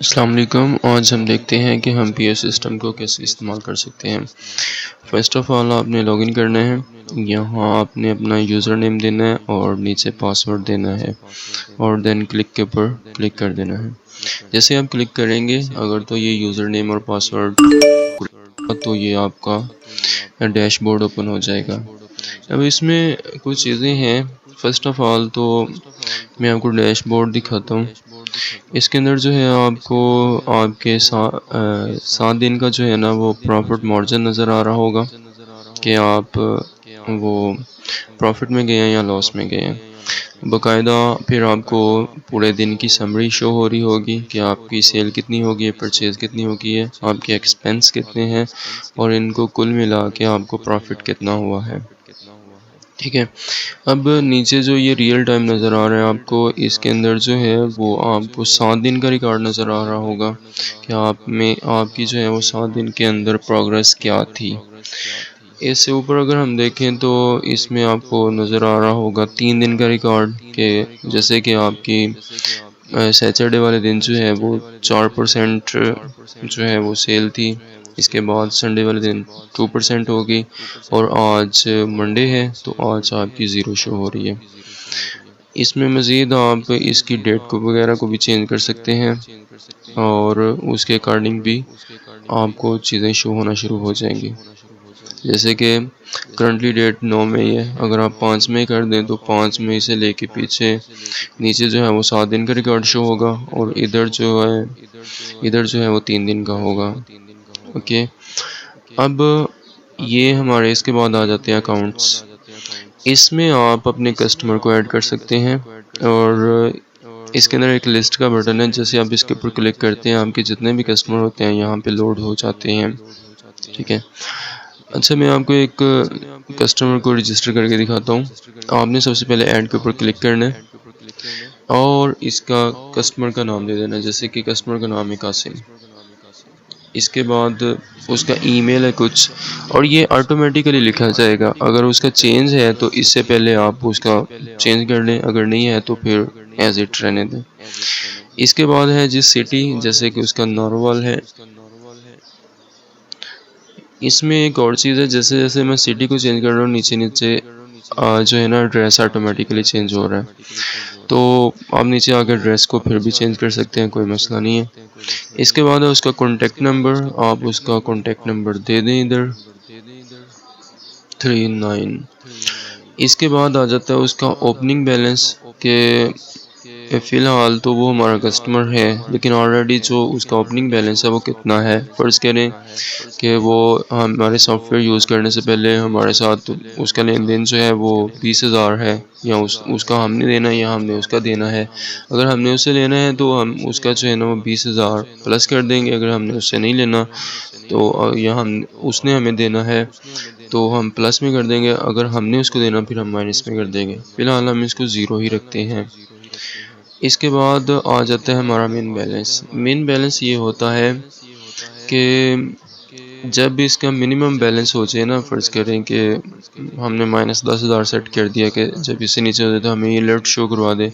अस्सलाम वालेकुम। आज हम देखते हैं कि हम पीएस सिस्टम को कैसे इस्तेमाल कर सकते हैं। फ़र्स्ट ऑफ़ ऑल आपने लॉगिन करना है। यहाँ आपने अपना यूज़र नेम देना है और नीचे पासवर्ड देना है और देन क्लिक के ऊपर क्लिक कर देना है। जैसे आप क्लिक करेंगे अगर तो ये यूज़र नेम और पासवर्ड तो ये आपका डैशबोर्ड ओपन हो जाएगा। अब इसमें कुछ चीज़ें हैं। फ़र्स्ट ऑफ़ ऑल तो मैं आपको डैशबोर्ड दिखाता हूँ। इसके अंदर जो है आपको आपके 7 दिन का जो है ना वो प्रॉफिट मार्जिन नज़र आ रहा होगा कि आप वो प्रॉफिट में गए हैं या लॉस में गए हैं। बाकायदा फिर आपको पूरे दिन की समरी शो हो रही होगी कि आपकी सेल कितनी होगी, परचेज़ कितनी होगी है, आपके एक्सपेंस कितने हैं और इनको कुल मिला के आपको प्रॉफिट कितना हुआ है। ठीक है। अब नीचे जो ये रियल टाइम नज़र आ रहा है आपको, इसके अंदर जो है वो आपको 7 दिन का रिकॉर्ड नज़र आ रहा होगा कि आप में आपकी जो है वो 7 दिन के अंदर प्रोग्रेस क्या थी। इससे ऊपर अगर हम देखें तो इसमें आपको नज़र आ रहा होगा 3 दिन का रिकॉर्ड के जैसे कि आपकी सैटरडे वाले दिन जो है वो 4% जो है वो सेल थी। इसके बाद संडे वाले दिन 2% होगी और आज मंडे है तो आज आपकी ज़ीरो शो हो रही है। इसमें मज़ीद आप इसकी डेट को वगैरह को भी चेंज कर सकते हैं और उसके अकॉर्डिंग भी आपको चीज़ें शो होना शुरू हो जाएंगी। जैसे कि करंटली डेट 9 मई है, अगर आप 5 मई कर दें तो 5 मई से लेके पीछे नीचे जो है वो 7 दिन का रिकॉर्ड शो होगा और इधर जो है वो 3 दिन का होगा। ओके। अब ये हमारे इसके बाद आ जाते हैं अकाउंट्स। इसमें आप अपने कस्टमर को ऐड कर सकते हैं और इसके अंदर एक लिस्ट का बटन है। जैसे आप इसके ऊपर क्लिक करते हैं आपके जितने भी कस्टमर होते हैं यहाँ पे लोड हो जाते हैं। ठीक है। अच्छा, मैं आपको एक कस्टमर को रजिस्टर करके दिखाता हूँ। आपने सबसे पहले ऐड के ऊपर क्लिक करना है और इसका कस्टमर का नाम दे देना है। जैसे कि कस्टमर का नाम है कासिम। इसके बाद उसका ईमेल है कुछ और ये ऑटोमेटिकली लिखा जाएगा। अगर उसका चेंज है तो इससे पहले आप उसका चेंज कर लें, अगर नहीं है तो फिर एज इट रहने दें। इसके बाद है जिस सिटी, जैसे कि उसका नॉर्वल है। इसमें एक और चीज़ है, जैसे जैसे मैं सिटी को चेंज कर रहा हूँ नीचे नीचे जो है ना एड्रेस ऑटोमेटिकली चेंज हो रहा है। तो आप नीचे आकर एड्रेस को फिर भी चेंज कर सकते हैं, कोई मसला नहीं है। इसके बाद है उसका कॉन्टेक्ट नंबर। आप उसका कॉन्टेक्ट नंबर दे दें इधर 39। इसके बाद आ जाता है उसका ओपनिंग बैलेंस के फ़िलहाल तो वो हमारा कस्टमर है लेकिन ऑलरेडी जो उसका ओपनिंग बैलेंस है वो कितना है। फ़र्ज़ करें कि वो हमारे सॉफ्टवेयर यूज़ करने से पहले हमारे साथ उसका लेन देन जो है वो 20,000 है या उसका हमने देना है या हमने उसका देना है। अगर हमने उससे लेना है तो हम उसका जो है ना वो 20,000 प्लस कर देंगे। अगर हमने उससे नहीं लेना तो या हम उसने हमें देना है तो हम प्लस में कर देंगे। अगर हमने उसको देना फिर हम माइनस में कर देंगे। फ़िलहाल हम इसको ज़ीरो ही रखते हैं। इसके बाद आ जाता है हमारा मेन बैलेंस। मेन बैलेंस ये होता है कि जब इसका मिनिमम बैलेंस हो जाए ना, फ़र्ज़ करें कि हमने -10,000 सेट कर दिया कि जब इससे नीचे हो जाए तो हमें ये अलर्ट शो करवा दे।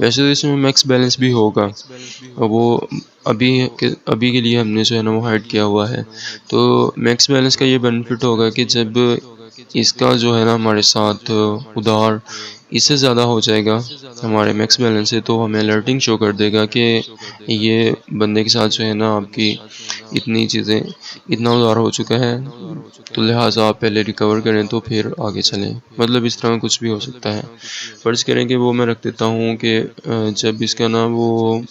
वैसे तो इसमें मैक्स बैलेंस भी होगा और वो अभी के लिए हमने जो है ना वो हाइड किया हुआ है। तो मैक्स बैलेंस का ये बेनिफिट होगा कि जब इसका जो है ना हमारे साथ उधार इससे ज़्यादा हो जाएगा हमारे मैक्स बैलेंस से, तो हमें अलर्टिंग शो कर देगा कि ये बंदे के साथ जो है ना आपकी इतनी चीज़ें इतना उधार हो चुका है, तो लिहाजा आप पहले रिकवर करें तो फिर आगे चलें। मतलब इस तरह कुछ भी हो सकता है। फ़र्ज़ करें कि वो मैं रख देता हूँ कि जब इसका ना वो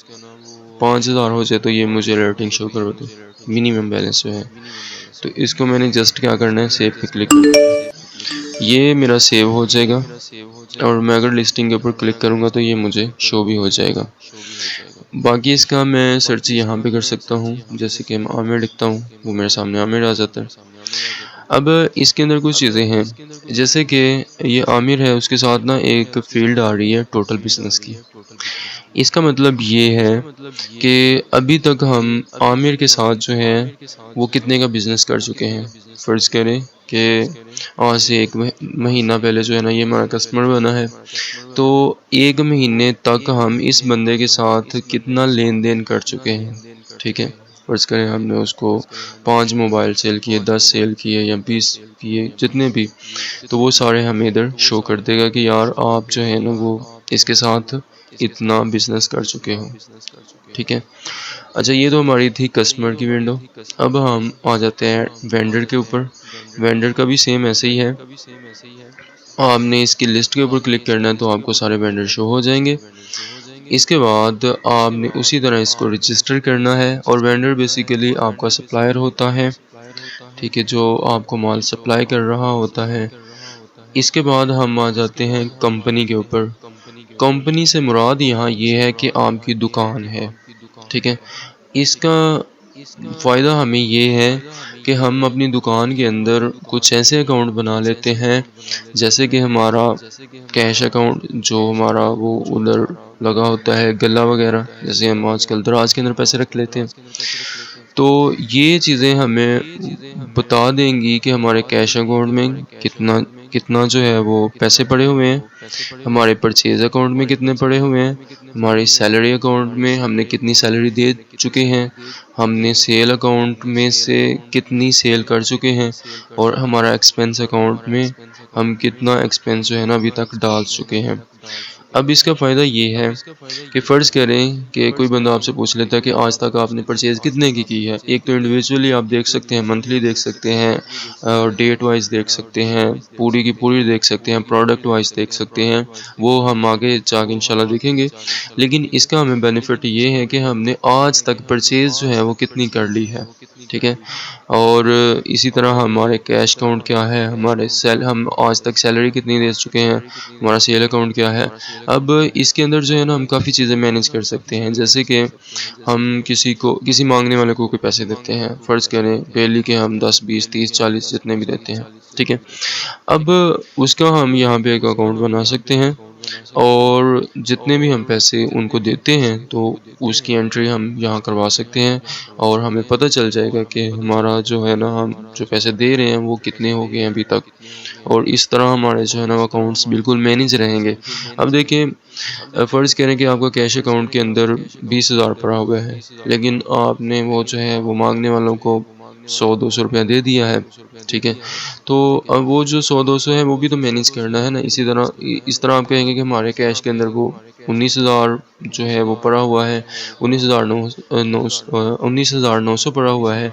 5,000 हो जाए तो ये मुझे अलर्टिंग शो कर दे, मिनिमम बैलेंस जो है। तो इसको मैंने जस्ट क्या करना है, सेव पे क्लिक करना है। ये मेरा सेव हो जाएगा और मैं अगर लिस्टिंग के ऊपर क्लिक करूँगा तो ये मुझे शो भी हो जाएगा। बाकी इसका मैं सर्च यहाँ पे कर सकता हूँ। जैसे कि मैं आमिर लिखता हूँ वो मेरे सामने आमिर आ जाता है। अब इसके अंदर कुछ चीज़ें हैं, जैसे कि ये आमिर है, उसके साथ ना एक फील्ड आ रही है टोटल बिजनेस की। इसका मतलब ये है कि अभी तक हम आमिर के साथ जो है वो कितने का बिज़नेस कर चुके हैं। फ़र्ज़ करें कि आज से एक महीना पहले जो है ना ये हमारा कस्टमर बना है, तो 1 महीने तक हम इस बंदे के साथ कितना लेन-देन कर चुके हैं, ठीक है? फ़र्ज़ करें हमने उसको 5 मोबाइल सेल किए, 10 सेल किए या 20 किए, जितने भी, तो वो सारे हमें इधर शो कर देगा कि यार आप जो है ना वो इसके साथ इतना बिज़नेस कर चुके हो, ठीक है। अच्छा, ये तो हमारी थी कस्टमर की विंडो। अब हम आ जाते हैं वेंडर के ऊपर। वेंडर का भी सेम ऐसे ही है। आपने इसकी लिस्ट के ऊपर क्लिक करना है तो आपको सारे वेंडर शो हो जाएंगे। इसके बाद आपने उसी तरह इसको रजिस्टर करना है, और वेंडर बेसिकली आपका सप्लायर होता है, ठीक है, जो आपको माल सप्लाई कर रहा होता है। इसके बाद हम आ जाते हैं कंपनी के ऊपर। कंपनी से मुराद यहाँ ये है कि आपकी दुकान है, ठीक है। इसका फ़ायदा हमें ये है कि हम अपनी दुकान के अंदर कुछ ऐसे अकाउंट बना लेते हैं, जैसे कि हमारा कैश अकाउंट जो हमारा वो उधर लगा होता है, गल्ला वगैरह, जैसे हम आजकल दराज के अंदर पैसे रख लेते हैं। तो ये चीज़ें हमें बता देंगी कि हमारे कैश अकाउंट में कितना कितना जो है वो पैसे पड़े हुए हैं, हमारे परचेज़ अकाउंट में कितने पड़े हुए हैं, हमारी सैलरी अकाउंट में हमने कितनी सैलरी दे चुके हैं, हमने सेल अकाउंट में से कितनी सेल कर चुके हैं, और हमारा एक्सपेंस अकाउंट में हम कितना एक्सपेंस जो है ना अभी तक डाल चुके हैं। अब इसका फ़ायदा ये है कि फ़र्ज़ करें कि कोई बंदा आपसे पूछ लेता है कि आज तक आपने परचेज़ कितने की है। एक तो इंडिविजुअली आप देख सकते हैं, मंथली देख सकते हैं, और डेट वाइज़ देख सकते हैं, पूरी की पूरी देख सकते हैं, प्रोडक्ट वाइज़ देख सकते हैं। वो हम आगे जाके इंशाल्लाह देखेंगे। लेकिन इसका हमें बेनिफिट ये है कि हमने आज तक परचेज़ जो है वो कितनी कर ली है, ठीक है। और इसी तरह हमारे कैश अकाउंट क्या है, हम आज तक सैलरी कितनी दे चुके हैं, हमारा सेल अकाउंट क्या है। अब इसके अंदर जो है ना हम काफ़ी चीज़ें मैनेज कर सकते हैं, जैसे कि हम किसी मांगने वाले को कोई पैसे देते हैं, फ़र्ज़ करें डेली के हम 10, 20, 30, 40 जितने भी देते हैं, ठीक है। अब उसका हम यहाँ पे एक अकाउंट बना सकते हैं, और जितने भी हम पैसे उनको देते हैं तो उसकी एंट्री हम यहाँ करवा सकते हैं, और हमें पता चल जाएगा कि हमारा जो है ना हम जो पैसे दे रहे हैं वो कितने हो गए हैं अभी तक, और इस तरह हमारे जो है ना अकाउंट्स बिल्कुल मैनेज रहेंगे। अब देखिए, फ़र्ज़ करें कि आपका कैश अकाउंट के अंदर 20,000 पड़ा हुआ है, लेकिन आपने वो जो है वो मांगने वालों को 100-200 रुपया दे दिया है, ठीक है। तो अब वो जो 100-200 है वो भी तो मैनेज करना है ना। इस तरह आप कहेंगे कि हमारे कैश के अंदर वो 19,000 जो है वो पड़ा हुआ है, 19,900 पड़ा हुआ है,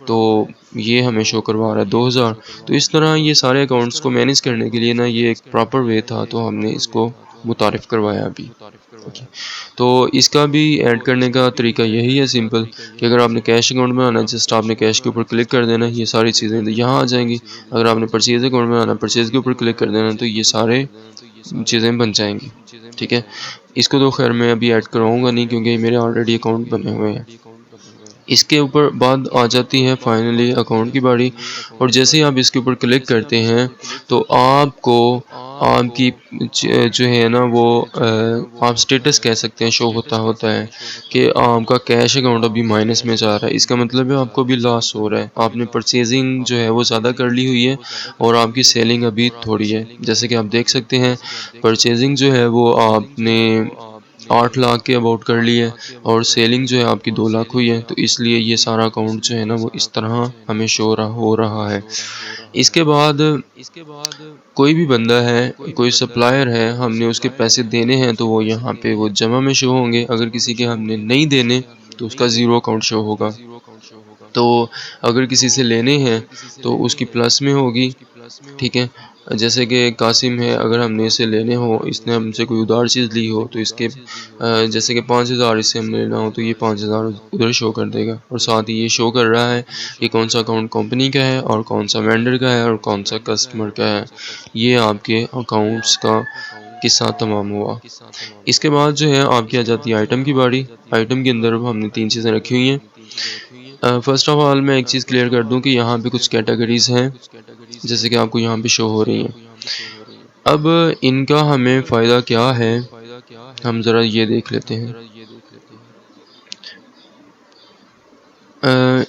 तो ये हमें शो करवा रहा है 2,000। तो इस तरह ये सारे अकाउंट्स को मैनेज करने के लिए ना ये एक प्रॉपर वे था, तो हमने इसको मुतारिफ़ करवाया अभी। ओके, तो इसका भी ऐड करने का तरीका यही है सिंपल, कि अगर आपने कैश अकाउंट बनाना है, जस्ट आपने कैश के ऊपर क्लिक कर देना है, ये सारी चीज़ें यहाँ आ जाएंगी। अगर आपने परचेज़ अकाउंट बनाना है, परचेज़ के ऊपर क्लिक कर देना, तो ये सारे चीज़ें बन जाएंगी, ठीक है। इसको तो खैर मैं अभी ऐड करवाऊँगा नहीं, क्योंकि मेरे ऑलरेडी अकाउंट बने हुए हैं। इसके ऊपर बाद आ जाती है फाइनली अकाउंट की बारी, और जैसे ही आप इसके ऊपर क्लिक करते हैं तो आपको आपकी जो है ना वो आप स्टेटस कह सकते हैं शो होता है कि आपका कैश अकाउंट अभी माइनस में जा रहा है। इसका मतलब है आपको अभी लॉस हो रहा है, आपने परचेजिंग जो है वो ज़्यादा कर ली हुई है और आपकी सेलिंग अभी थोड़ी है। जैसे कि आप देख सकते हैं परचेजिंग जो है वो आपने 8 लाख के अबाउट कर ली है, और सेलिंग जो है आपकी 2 लाख हुई है, तो इसलिए ये सारा अकाउंट जो है ना वो इस तरह हमें शो हो रहा है। इसके बाद कोई भी बंदा है, कोई सप्लायर है, हमने उसके पैसे देने हैं तो वो यहाँ पे वो जमा में शो होंगे। अगर किसी के हमने नहीं देने तो उसका ज़ीरो अकाउंट शो होगा। तो अगर किसी से लेने हैं तो उसकी प्लस में होगी, ठीक है। जैसे कि कासिम है, अगर हमने इसे लेने हो, इसने हमसे कोई उधार चीज़ ली हो, तो इसके जैसे कि 5,000 इससे हमने लेना हो तो ये 5,000 उधर शो कर देगा, और साथ ही ये शो कर रहा है कि कौन सा अकाउंट कंपनी का है और कौन सा वेंडर का है और कौन सा कस्टमर का है। ये आपके अकाउंट्स का किस्सा तमाम हुआ। इसके बाद जो है आपकी आ जाती है आइटम की बारी। आइटम के अंदर हमने 3 चीज़ें रखी हुई हैं। फ़र्स्ट ऑफ़ ऑल मैं एक चीज़ क्लियर कर दूं कि यहाँ पे कुछ कैटेगरीज़ हैं। जैसे कि आपको यहाँ पे शो हो रही हैं। अब इनका हमें फ़ायदा क्या है, हम ज़रा ये देख लेते हैं।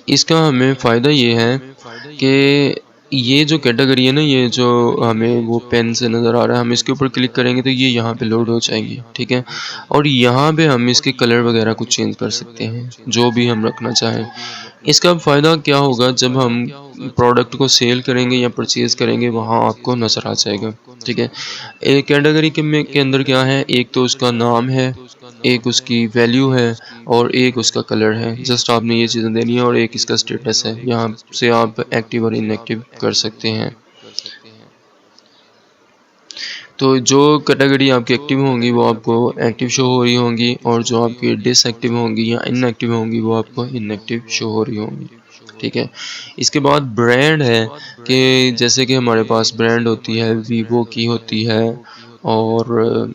इसका हमें फ़ायदा ये है कि ये जो कैटेगरी है ना, ये जो हमें वो पेन से नज़र आ रहा है, हम इसके ऊपर क्लिक करेंगे तो ये यहाँ पे लोड हो जाएंगी, ठीक है। और यहाँ पे हम इसके कलर वगैरह कुछ चेंज कर सकते हैं, जो भी हम रखना चाहें। इसका फ़ायदा क्या होगा, जब हम प्रोडक्ट को सेल करेंगे या परचेज़ करेंगे वहाँ आपको नज़र आ जाएगा, ठीक है। एक कैटेगरी के अंदर क्या है, एक तो उसका नाम है, एक उसकी वैल्यू है और एक उसका कलर है। जस्ट आपने ये चीज़ें देनी है और एक इसका स्टेटस है। यहाँ से आप एक्टिव और इनएक्टिव कर सकते हैं। तो जो कैटेगरी आपकी एक्टिव होंगी वो आपको एक्टिव शो हो रही होंगी और जो आपकी डिसएक्टिव होंगी या इनएक्टिव होंगी वो आपको इनएक्टिव शो हो रही होंगी, ठीक है। इसके बाद ब्रांड है कि जैसे कि हमारे पास ब्रांड होती है, वीवो की होती है और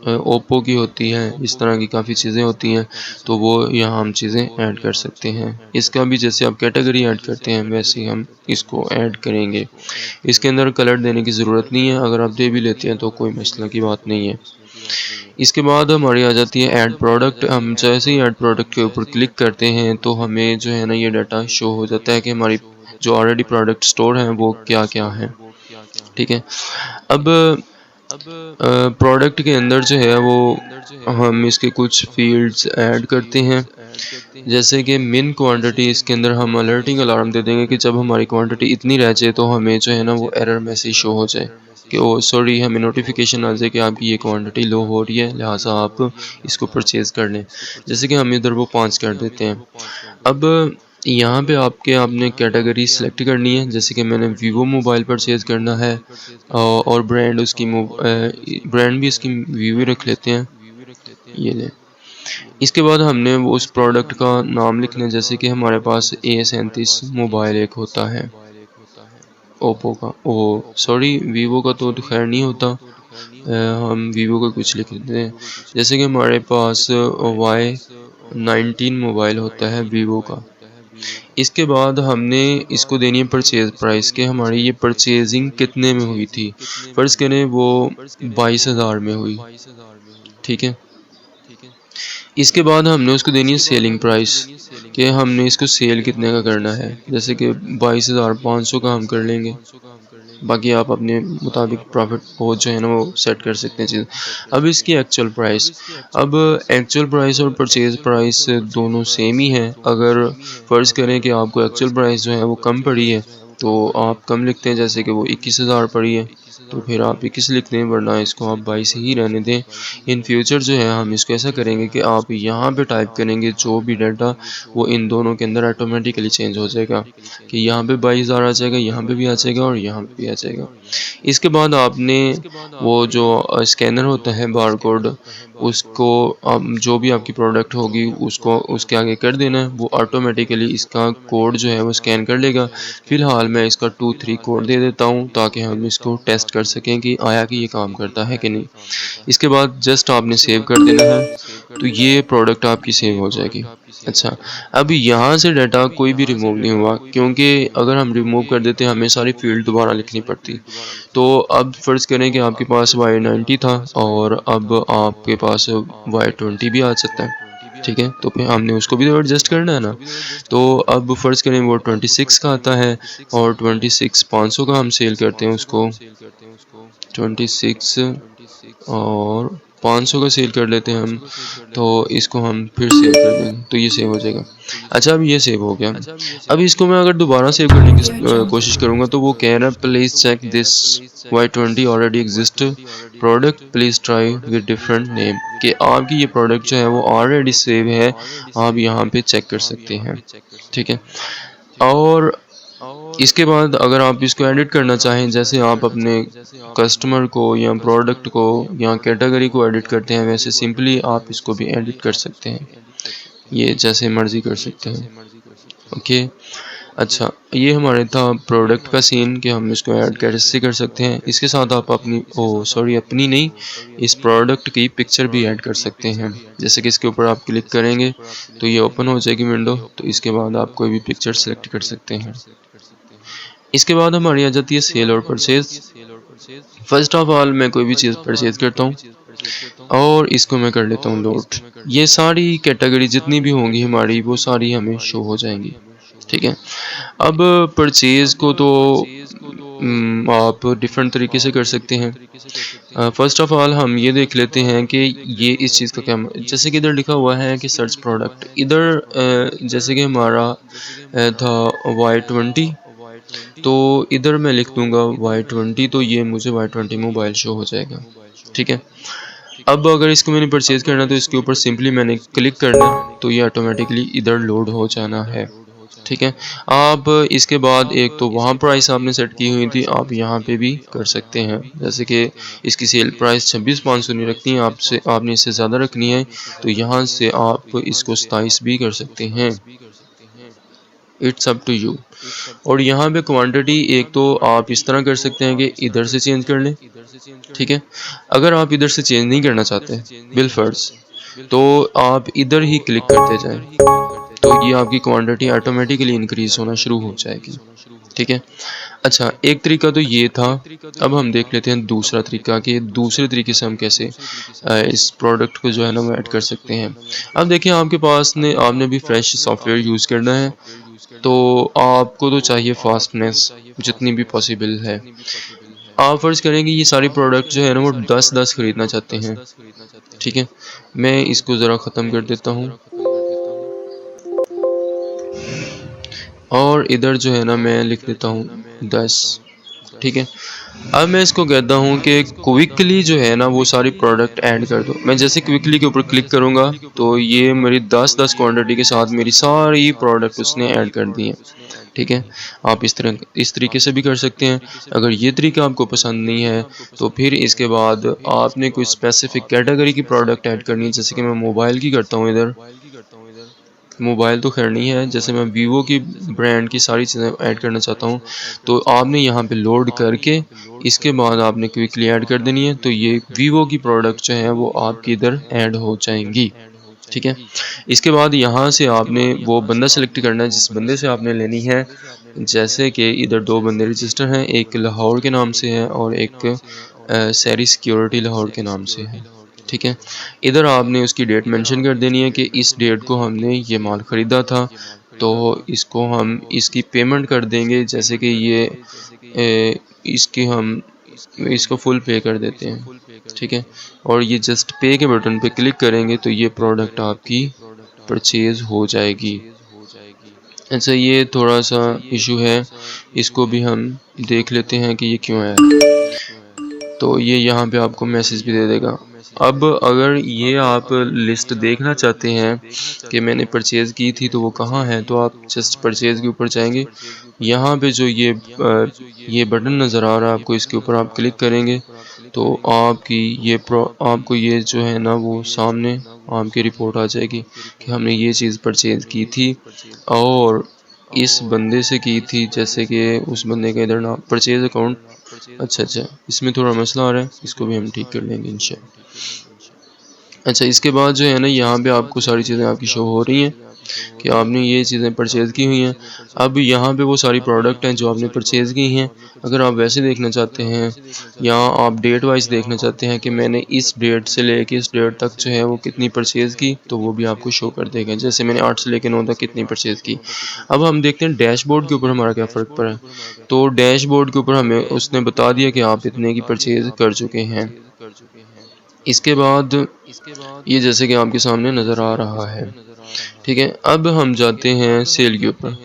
ओप्पो की होती है, इस तरह की काफ़ी चीज़ें होती हैं, तो वो यहाँ हम चीज़ें ऐड कर सकते हैं। इसका भी जैसे आप कैटेगरी ऐड करते हैं वैसे ही हम इसको ऐड करेंगे। इसके अंदर कलर देने की ज़रूरत नहीं है, अगर आप दे भी लेते हैं तो कोई मसला की बात नहीं है। इसके बाद हमारी आ जाती है ऐड प्रोडक्ट। हम जैसे ही ऐड प्रोडक्ट के ऊपर क्लिक करते हैं तो हमें जो है ना ये डाटा शो हो जाता है कि हमारी जो ऑलरेडी प्रोडक्ट स्टोर हैं वो क्या क्या हैं, ठीक है। अब प्रोडक्ट के अंदर जो है वो हम इसके कुछ फील्ड्स ऐड करते हैं, जैसे कि मिन क्वांटिटी। इसके अंदर हम अलर्टिंग अलार्म दे देंगे कि जब हमारी क्वांटिटी इतनी रह जाए तो हमें जो है ना वो एरर मैसेज शो हो जाए कि ओ सॉरी, हमें नोटिफिकेशन आ जाए कि आपकी ये क्वांटिटी लो हो रही है, लिहाजा आप इसको परचेज़ कर लें। जैसे कि हम इधर वो 5 कर देते हैं। अब यहाँ पे आपने कैटेगरी सेलेक्ट करनी है, जैसे कि मैंने वीवो मोबाइल परचेज़ करना है और ब्रांड उसकी ब्रांड भी इसकी वीवो रख लेते हैं, ये ले। इसके बाद हमने वो उस प्रोडक्ट का नाम लिखना है, जैसे कि हमारे पास A37 मोबाइल एक होता है ओप्पो का, ओ सॉरी वीवो का तो खैर नहीं होता, हम वीवो का कुछ लिख लेते हैं। जैसे कि हमारे पास Y19 मोबाइल होता है वीवो का। इसके बाद हमने इसको देनी है परचेज़ प्राइस कि हमारी ये परचेजिंग कितने में हुई थी। फ़र्ज़ करें वो 22,000 में हुई, ठीक है। इसके बाद हमने उसको देनी है सेलिंग प्राइस कि हमने इसको सेल कितने का करना है, जैसे कि 22,500 का हम कर लेंगे। बाकी आप अपने मुताबिक प्रॉफिट हो जो है ना वो सेट कर सकते हैं चीज़। अब इसकी एक्चुअल प्राइस, अब एक्चुअल प्राइस और परचेज़ प्राइस दोनों सेम ही हैं। अगर फ़र्ज़ करें कि आपको एक्चुअल प्राइस जो है वो कम पड़ी है तो आप कम लिखते हैं, जैसे कि वो 21,000 पड़ी है तो फिर आप 21 लिख दें, वरना इसको आप 22 ही रहने दें। इन फ्यूचर जो है हम इसको ऐसा करेंगे कि आप यहाँ पे टाइप करेंगे जो भी डाटा वो इन दोनों के अंदर ऑटोमेटिकली चेंज हो जाएगा कि यहाँ पे 22,000 आ जाएगा, यहाँ पे भी आ जाएगा और यहाँ पे भी आ जाएगा। इसके बाद आपने वो जो स्कैनर होता है बारकोड, उसको जो भी आपकी प्रोडक्ट होगी उसको उसके आगे कर देना है, वो ऑटोमेटिकली इसका कोड जो है वो स्कैन कर लेगा। फ़िलहाल मैं इसका 2-3 कोड दे देता हूँ ताकि हम इसको टेस्ट कर सकें कि आया कि ये काम करता है कि नहीं। इसके बाद जस्ट आपने सेव कर देना है तो ये प्रोडक्ट आपकी सेव हो जाएगी। अच्छा, अब यहाँ से डाटा कोई भी रिमूव नहीं हुआ, क्योंकि अगर हम रिमूव कर देते हमें सारी फील्ड दोबारा लिखनी पड़ती। तो अब फ़र्ज़ करें कि आपके पास Y90 था और अब आपके पास Y20 भी आ सकता है, ठीक है। तो फिर हमने उसको भी तो एडजस्ट करना है ना। तो अब फ़र्ज़ करें वो 26 का आता है और 26,500 का हम सेल करते हैं उसको, 26 और 500 का सेल कर लेते हैं हम, तो इसको हम फिर सेव कर देंगे तो ये सेव हो जाएगा। अच्छा, अब ये सेव हो गया। अब इसको मैं अगर दोबारा सेव करने की कोशिश करूँगा तो वो कह रहा है please check this Y20 already exist product, please try with different name, कि आपकी ये प्रोडक्ट जो है वो ऑलरेडी सेव है, आप यहाँ पे चेक कर सकते हैं, ठीक है। और इसके बाद अगर आप इसको एडिट करना चाहें, जैसे आप अपने कस्टमर को या प्रोडक्ट को या कैटेगरी को एडिट करते हैं, वैसे सिंपली आप इसको भी एडिट कर सकते हैं, ये जैसे मर्ज़ी कर सकते हैं, ओके। अच्छा, ये हमारे था प्रोडक्ट का सीन कि हम इसको ऐड कैसे कर सकते हैं। इसके साथ आप अपनी अपनी नहीं, इस प्रोडक्ट की पिक्चर भी ऐड कर सकते हैं। जैसे कि इसके ऊपर आप क्लिक करेंगे तो ये ओपन हो जाएगी विंडो, तो इसके बाद आप कोई भी पिक्चर सेलेक्ट कर सकते हैं। इसके बाद हमारी आ जाती है सेल और परचेज। फर्स्ट ऑफ ऑल मैं कोई भी चीज़ परचेज करता हूँ और इसको मैं कर लेता हूँ लोड। ये सारी कैटेगरी जितनी भी होंगी हमारी वो सारी हमें शो हो जाएंगी। ठीक है, अब परचेज को तो आप डिफरेंट तरीके से कर सकते हैं। फर्स्ट ऑफ ऑल हम ये देख लेते हैं कि ये इस चीज़ का क्या, जैसे कि इधर लिखा हुआ है कि सर्च प्रोडक्ट, इधर जैसे कि हमारा था Y20, तो इधर मैं लिख दूंगा Y20, तो ये मुझे Y20 मोबाइल शो हो जाएगा। ठीक है, अब अगर इसको मैंने परचेज करना है तो इसके ऊपर सिंपली मैंने क्लिक करना है तो ये ऑटोमेटिकली इधर लोड हो जाना है। ठीक है, आप इसके बाद एक तो वहाँ प्राइस आपने सेट की हुई थी, आप यहाँ पे भी कर सकते हैं। जैसे कि इसकी सेल प्राइस 26,500 नहीं रखनी है, आपने इससे ज़्यादा रखनी है तो यहाँ से आप इसको 27 भी कर सकते हैं। It's up to you. और यहाँ पे क्वांटिटी एक तो आप इस तरह कर सकते हैं कि इधर से चेंज कर लें। ठीक है, अगर आप इधर से चेंज नहीं करना चाहते बिल फर्ज, तो आप इधर ही क्लिक करते जाएं तो ये आपकी क्वांटिटी ऑटोमेटिकली इंक्रीज होना शुरू हो जाएगी। ठीक है, अच्छा एक तरीका तो ये था। अब हम देख लेते हैं दूसरा तरीका कि दूसरे तरीके से हम कैसे इस प्रोडक्ट को जो है ना वो ऐड कर सकते हैं। अब देखिए आपके पास ने आपने भी फ्रेश सॉफ्टवेयर यूज़ करना है तो आपको तो चाहिए फास्टनेस जितनी भी पॉसिबल है। आप फर्ज करेंगे ये सारी प्रोडक्ट जो है ना वो 10-10 खरीदना चाहते हैं। ठीक है, मैं इसको ज़रा ख़त्म कर देता हूँ और इधर जो है ना मैं लिख देता हूँ 10। ठीक है, अब मैं इसको कहता हूँ कि क्विकली जो है ना वो सारी प्रोडक्ट ऐड कर दो। मैं जैसे क्विकली के ऊपर क्लिक करूँगा तो ये मेरी 10-10 क्वांटिटी के साथ मेरी सारी प्रोडक्ट उसने ऐड कर दी हैं। ठीक है, आप इस तरीके से भी कर सकते हैं। अगर ये तरीका आपको पसंद नहीं है तो फिर इसके बाद आपने कोई स्पेसिफिक कैटेगरी की प्रोडक्ट ऐड करनी है। जैसे कि मैं मोबाइल की करता हूँ, इधर मोबाइल तो खैर नहीं है, जैसे मैं वीवो की ब्रांड की सारी चीज़ें ऐड करना चाहता हूँ तो आपने यहाँ पे लोड करके इसके बाद आपने क्विकली ऐड कर देनी है तो ये वीवो की प्रोडक्ट जो है वो आपकी इधर ऐड हो जाएंगी। ठीक है, इसके बाद यहाँ से आपने वो बंदा सेलेक्ट करना है जिस बंदे से आपने लेनी है। जैसे कि इधर दो बंदे रजिस्टर हैं, एक लाहौर के नाम से है और एक सैरी सिक्योरिटी लाहौर के नाम से है। ठीक है, इधर आपने उसकी डेट मेंशन कर देनी है कि इस डेट को हमने ये माल ख़रीदा था तो इसको हम इसकी पेमेंट कर देंगे। जैसे कि ये इसकी हम इसको फुल पे कर देते हैं। ठीक है, और ये जस्ट पे के बटन पे क्लिक करेंगे तो ये प्रोडक्ट आपकी परचेज हो जाएगी। अच्छा ये थोड़ा सा इशू है, इसको भी हम देख लेते हैं कि ये क्यों है। तो ये यहाँ पे आपको मैसेज भी दे देगा। अब अगर ये आप लिस्ट देखना चाहते हैं कि मैंने परचेज़ की थी तो वो कहाँ है, तो आप जस्ट परचेज़ के ऊपर जाएंगे। यहाँ पे जो ये बटन नज़र आ रहा है आपको, इसके ऊपर आप क्लिक करेंगे तो आपको ये जो है ना वो सामने आपकी रिपोर्ट आ जाएगी कि हमने ये चीज़ परचेज़ की थी और इस बंदे से की थी। जैसे कि उस बंदे का इधर नाम परचेज़ अकाउंट, अच्छा इसमें थोड़ा मसला आ रहा है, इसको भी हम ठीक कर लेंगे इंशाल्लाह। अच्छा इसके बाद जो है ना यहाँ पे आपको सारी चीज़ें आपकी शो हो रही हैं कि आपने ये चीज़ें परचेज़ की हुई हैं। अब यहाँ पे वो सारी प्रोडक्ट हैं जो आपने परचेज़ की हैं। अगर आप वैसे देखना चाहते हैं या आप डेट वाइज देखना चाहते हैं कि मैंने इस डेट से लेके इस डेट तक जो है वो कितनी परचेज़ की, तो वो भी आपको शो कर देगा। जैसे मैंने 8 से लेकर 9 तक कितनी परचेज़ की। अब हम देखते हैं डैशबोर्ड के ऊपर हमारा क्या फ़र्क पड़ा है। तो डैशबोर्ड के ऊपर हमें उसने बता दिया कि आप इतने की परचेज़ कर चुके हैं। इसके बाद ये जैसे कि आपके सामने नज़र आ रहा है। ठीक है, अब हम जाते हैं सेल के ऊपर।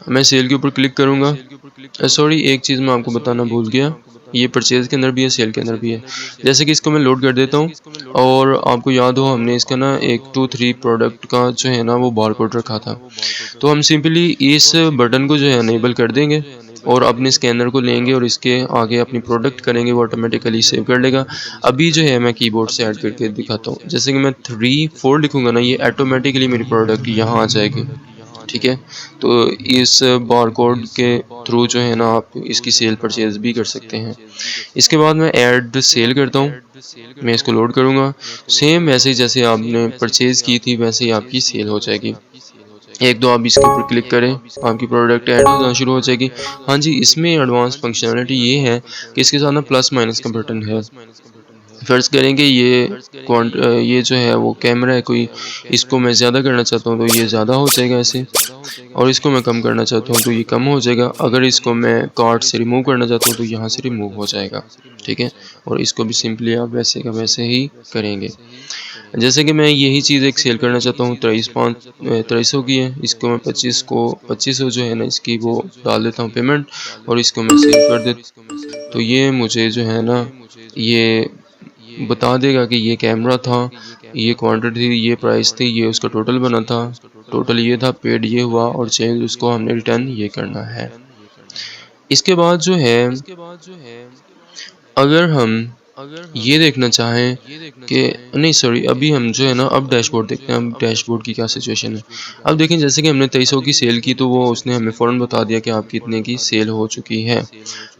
मैं सेल के ऊपर क्लिक करूँगा। सॉरी एक चीज़ मैं आपको बताना भूल गया, ये परचेज़ के अंदर भी है, सेल के अंदर भी है। जैसे कि इसको मैं लोड कर देता हूँ और आपको याद हो हमने इसका ना 1 2 3 प्रोडक्ट का जो है ना वो बारकोड रखा था, तो हम सिंपली इस बटन को जो है अनेबल कर देंगे और अपने स्कैनर को लेंगे और इसके आगे अपनी प्रोडक्ट करेंगे, वो ऑटोमेटिकली सेव कर लेगा। अभी जो है मैं कीबोर्ड से ऐड करके दिखाता हूँ। जैसे कि मैं 3 4 लिखूँगा ना, ये ऑटोमेटिकली मेरी प्रोडक्ट यहाँ आ जाएगी। ठीक है, तो इस बारकोड के थ्रू जो है ना आप इसकी सेल परचेज़ भी कर सकते हैं। इसके बाद मैं ऐड सेल करता हूँ, मैं इसको लोड करूँगा। सेम वैसे ही जैसे आपने परचेज़ की थी वैसे ही आपकी सेल हो जाएगी। एक दो आप इसके ऊपर क्लिक करें, आपकी प्रोडक्ट ऐड होना शुरू हो जाएगी। हाँ जी, इसमें एडवांस फंक्शनलिटी ये है कि इसके साथ ना प्लस माइनस का बटन है। फ़र्ज़ करें कि ये जो है वो कैमरा है कोई, इसको मैं ज़्यादा करना चाहता हूँ तो ये ज़्यादा हो जाएगा ऐसे, और इसको मैं कम करना चाहता हूँ तो ये कम हो जाएगा। अगर इसको मैं कार्ट से रिमूव करना चाहता हूँ तो यहाँ से रिमूव हो जाएगा, ठीक है। और इसको भी सिंपली आप वैसे का वैसे ही करेंगे। जैसे कि मैं यही चीज़ एक सेल करना चाहता हूँ, 2300 की है, इसको मैं 2500 जो है ना इसकी वो डाल देता हूँ पेमेंट, और इसको मैं सेव कर देता। तो ये मुझे जो है ना ये बता देगा कि ये कैमरा था, ये क्वांटिटी थी, ये प्राइस थी, ये उसका टोटल बना था, टोटल ये था, पेड ये हुआ, और चेंज उसको हमने रिटर्न ये करना है। इसके बाद जो है अगर हम ये देखना चाहें कि नहीं सॉरी, अभी हम जो है ना अब डैशबोर्ड देखते हैं, अब डैशबोर्ड की क्या सिचुएशन है। अब देखें जैसे कि हमने 2300 की सेल की तो वो उसने हमें फ़ौरन बता दिया कि आपकी इतने की सेल हो चुकी है।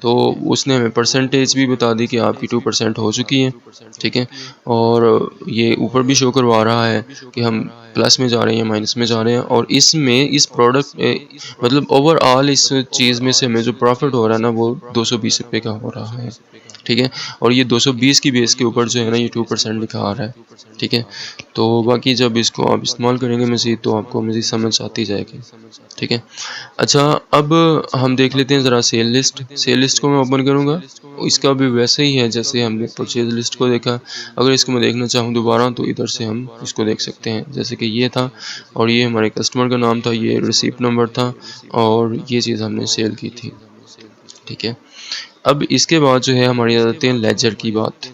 तो उसने हमें परसेंटेज भी बता दी कि आपकी 2% हो चुकी है, ठीक है। और ये ऊपर भी शो करवा रहा है कि हम प्लस में जा रहे हैं या माइनस में जा रहे हैं। और इसमें इस प्रोडक्ट मतलब ओवरऑल इस चीज़ में से हमें जो प्रॉफिट हो रहा है ना वो 220 रुपये का हो रहा है, ठीक है। और ये 220 की बेस के ऊपर जो है ना ये 2% लिखा आ रहा है, ठीक है। तो बाकी जब इसको आप इस्तेमाल करेंगे मज़ीद तो आपको मज़ीद समझ आती जाएगी, ठीक है। अच्छा, अब हम देख लेते हैं ज़रा सेल लिस्ट को मैं ओपन करूँगा। इसका भी वैसे ही है जैसे हमने परचेज लिस्ट को देखा। अगर इसको मैं देखना चाहूँ दोबारा तो इधर से हम इसको देख सकते हैं, जैसे कि ये था और ये हमारे कस्टमर का नाम था, ये रिसीप्ट नंबर था और ये चीज़ हमने सेल की थी, ठीक है। अब इसके बाद जो है हमारी आ जाती है लेजर की बात।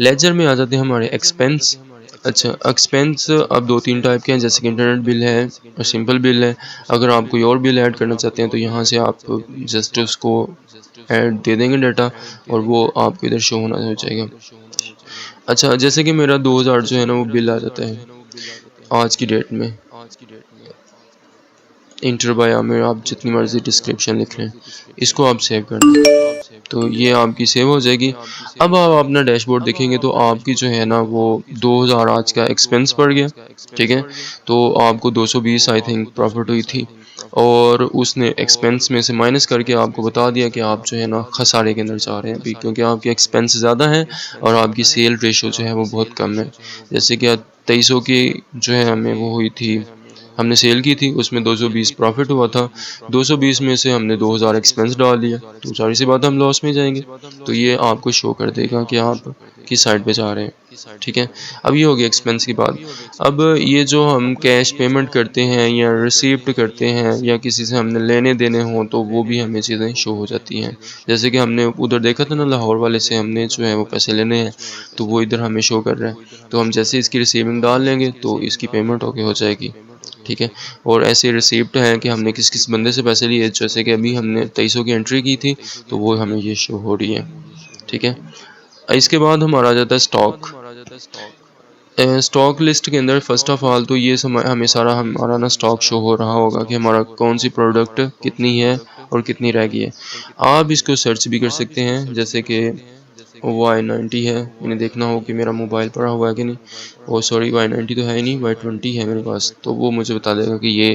लेजर में आ जाते हैं हमारे एक्सपेंस। अच्छा, एक्सपेंस अब 2-3 टाइप के हैं, जैसे कि इंटरनेट बिल है और सिंपल बिल है। अगर आप कोई और बिल ऐड करना चाहते हैं तो यहाँ से आप जस्ट उसको ऐड दे देंगे डाटा और वो आपको इधर शो होना हो जाएगा। अच्छा, जैसे कि मेरा 2000 जो है ना वो बिल आ जाता है आज की डेट में। इंटर बाय में आप जितनी मर्जी डिस्क्रिप्शन लिख लें, इसको आप सेव कर दें तो ये आपकी सेव हो जाएगी। अब आप अपना डैशबोर्ड देखेंगे तो आपकी जो है ना वो 2000 आज का एक्सपेंस पड़ गया, ठीक है। तो आपको 220 आई थिंक प्रॉफिट हुई थी और उसने एक्सपेंस में से माइनस करके आपको बता दिया कि आप जो है ना खसारे के अंदर जा रहे हैं अभी, क्योंकि आपके एक्सपेंस ज़्यादा हैं और आपकी सेल रेशो जो है वो बहुत कम है। जैसे कि 2300 की जो है हमें वो हुई थी, हमने सेल की थी, उसमें 220 प्रॉफिट हुआ था। 220 में से हमने 2000 एक्सपेंस डाल दिया तो जाहिर सी बात हम लॉस में जाएंगे। तो ये आपको शो कर देगा कि आप किस साइड पे जा रहे हैं, ठीक है। अब ये हो गया एक्सपेंस की बात। अब ये जो हम कैश पेमेंट करते हैं या रिसीप्ट करते हैं या किसी से हमने लेने देने हों तो वो भी हमें चीज़ें शो हो जाती हैं। जैसे कि हमने उधर देखा था ना लाहौर वाले से हमने जो है वो पैसे लेने हैं तो वो इधर हमें शो कर रहा है। तो हम जैसे इसकी रिसीविंग डाल लेंगे तो इसकी पेमेंट होके हो जाएगी, ठीक है। और ऐसे रिसिप्ट हैं कि हमने किस किस बंदे से पैसे लिए, जैसे कि अभी हमने 2300 की एंट्री की थी तो वो हमें ये शो हो रही है, ठीक है। इसके बाद हमारा आ जाता है स्टॉक। स्टॉक लिस्ट के अंदर फर्स्ट ऑफ ऑल तो ये हमें सारा हमारा ना स्टॉक शो हो रहा होगा कि हमारा कौन सी प्रोडक्ट कितनी है और कितनी रह गई है। आप इसको सर्च भी कर सकते हैं, जैसे कि Y90 है, मैंने देखना हो कि मेरा मोबाइल पड़ा हुआ है कि नहीं। ओ सॉरी, Y90 तो है ही नहीं, Y20 है मेरे पास, तो वो मुझे बता देगा कि ये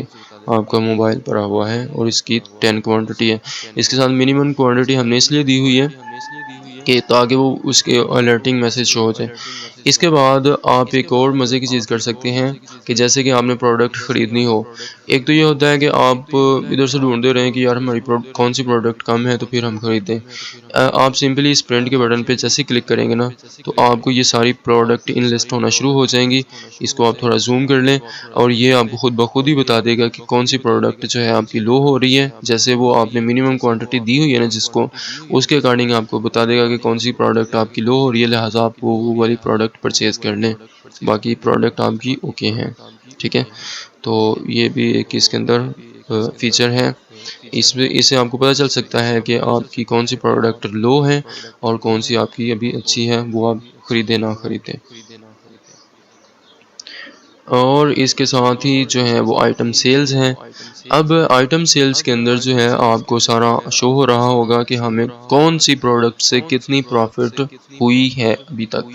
आपका मोबाइल पड़ा हुआ है और इसकी 10 क्वांटिटी है। इसके साथ मिनिमम क्वांटिटी हमने इसलिए दी हुई है कि ताकि वो उसके अलर्टिंग मैसेज शो हो जाए। इसके बाद आप एक और मज़े की चीज़ कर सकते हैं कि जैसे कि आपने प्रोडक्ट ख़रीदनी हो, एक तो ये होता है कि आप इधर से ढूंढते रहें कि यार हमारी कौन सी प्रोडक्ट कम है तो फिर हम ख़रीदें। आप सिंपली इस प्रिंट के बटन पे जैसे क्लिक करेंगे ना तो आपको ये सारी प्रोडक्ट इन लिस्ट होना शुरू हो जाएंगी। इसको आप थोड़ा जूम कर लें और ये आपको खुद ब खुद ही बता देगा कि कौन सी प्रोडक्ट जो है आपकी लो हो रही है। जैसे वो आपने मिनिमम क्वांटिटी दी हुई है ना जिसको, उसके अकॉर्डिंग आपको बता देगा कि कौन सी प्रोडक्ट आपकी लो हो रही है, लिहाजा आप वो वाली प्रोडक्ट परचेज़ कर लें, बाकी प्रोडक्ट आपकी ओके हैं, ठीक है। तो ये भी एक इसके अंदर फीचर है। इससे आपको पता चल सकता है कि आपकी कौन सी प्रोडक्ट लो है और कौन सी आपकी अभी अच्छी है, वो आप ख़रीदें ना ख़रीदें। और इसके साथ ही जो है वो आइटम सेल्स हैं। अब आइटम सेल्स के अंदर जो है आपको सारा शो हो रहा होगा कि हमें कौन सी प्रोडक्ट से कितनी प्रॉफिट हुई है अभी तक।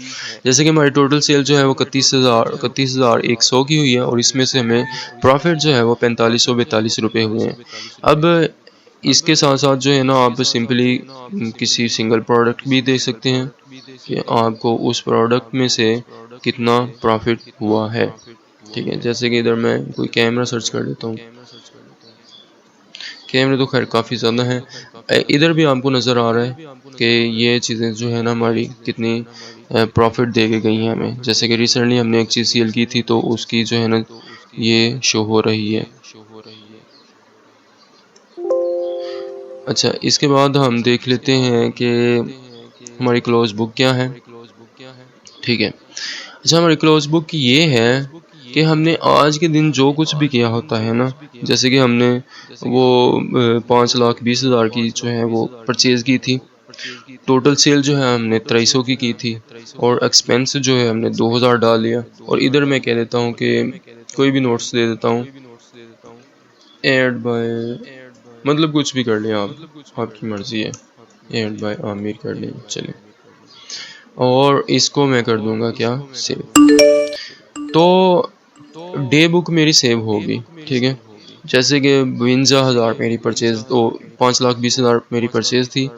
जैसे कि हमारी टोटल सेल जो है वो 31,100 की हुई है और इसमें से हमें प्रॉफिट जो है वो 4542 रुपये हुए हैं। अब इसके साथ साथ जो है ना आप सिंपली किसी सिंगल प्रोडक्ट भी देख सकते हैं कि आपको उस प्रोडक्ट में से कितना प्रॉफिट हुआ है। ठीक है, जैसे कि इधर मैं कोई कैमरा सर्च कर लेता हूँ। कैमरे तो खैर काफ़ी ज़्यादा हैं। इधर भी आपको नज़र आ रहा है कि ये चीज़ें जो है ना हमारी कितनी प्रॉफिट दे के गई हैं हमें। जैसे कि रिसेंटली हमने एक चीज़ सेल की थी तो उसकी जो है ना ये शो हो रही है। अच्छा, इसके बाद हम देख लेते हैं कि हमारी क्लोज बुक क्या है। ठीक है, अच्छा हमारी क्लोज बुक ये है कि हमने आज के दिन जो कुछ भी किया होता है ना, जैसे कि हमने वो 5,20,000 की जो है वो परचेज़ की थी। टोटल सेल जो है हमने 2300 की थी और एक्सपेंस जो है हमने 2000 डाल लिया। और इधर मैं कह देता हूँ कि कोई भी नोट्स दे देता हूँ, एड बाय मतलब कुछ भी कर लें आप, आपकी मर्ज़ी है। एड बाय आमिर कर लें, चलिए। और इसको मैं कर दूंगा क्या, सेव। तो डे बुक मेरी सेव होगी। ठीक है, जैसे कि 52,000 मेरी परचेज़ तो 5,20,000 मेरी परचेज़ थी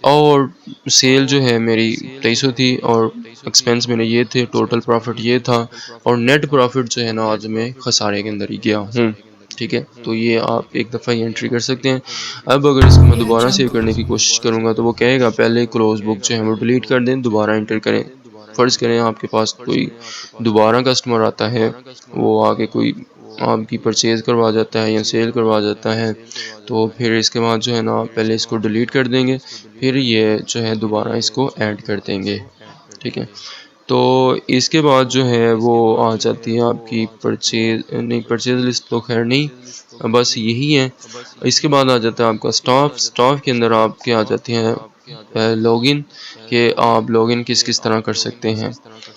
और सेल जो है मेरी 2300 थी और एक्सपेंस मेरे ये थे, टोटल प्रॉफिट ये था और नेट प्रॉफिट जो है ना आज मैं खसारे के अंदर ही गया हूँ। ठीक है, तो ये आप एक दफ़ा ही एंट्री कर सकते हैं। अब अगर इसको मैं दोबारा सेव करने की कोशिश करूँगा तो वो कहेगा पहले क्लोज बुक जो है वो डिलीट कर दें, दोबारा एंटर करें। फ़र्ज़ करें आपके पास कोई दोबारा कस्टमर आता है, वो आके कोई आपकी परचेज़ करवा जाता है या सेल करवा जाता है, तो फिर इसके बाद जो है ना पहले इसको डिलीट कर देंगे, फिर ये जो है दोबारा इसको ऐड कर देंगे। ठीक है, तो इसके बाद जो है वो आ जाती है आपकी परचेज़ लिस्ट तो खैर नहीं, बस यही है। इसके बाद आ जाता है आपका स्टाफ के अंदर आपके आ जाती हैं लॉगिन, कि आप लॉगिन किस किस तरह कर सकते हैं।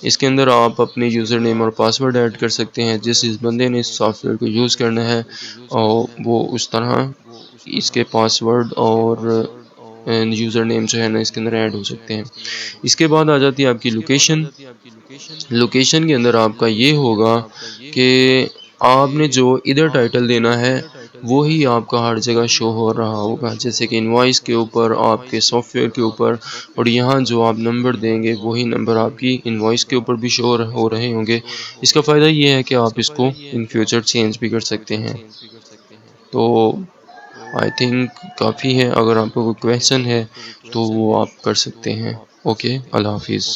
इसके अंदर आप अपने यूज़र नेम और पासवर्ड ऐड कर सकते हैं। जिस बंदे ने इस सॉफ्टवेयर को यूज़ करना है और वो उस तरह इसके पासवर्ड और यूज़र नेम जो है ना इसके अंदर ऐड हो सकते हैं। इसके बाद आ जाती है आपकी लोकेशन। लोकेशन के अंदर आपका ये होगा कि आपने जो इधर टाइटल देना है वो ही आपका हर जगह शो हो रहा होगा, जैसे कि इनवॉइस के ऊपर, आपके सॉफ्टवेयर के ऊपर, और यहाँ जो आप नंबर देंगे वही नंबर आपकी इनवॉइस के ऊपर भी शो हो रहे होंगे। इसका फ़ायदा ये है कि आप इसको इन फ्यूचर चेंज भी कर सकते हैं। तो आई थिंक काफ़ी है, अगर आपको कोई क्वेश्चन है तो वो आप कर सकते हैं। ओके, अल्लाह हाफिज़।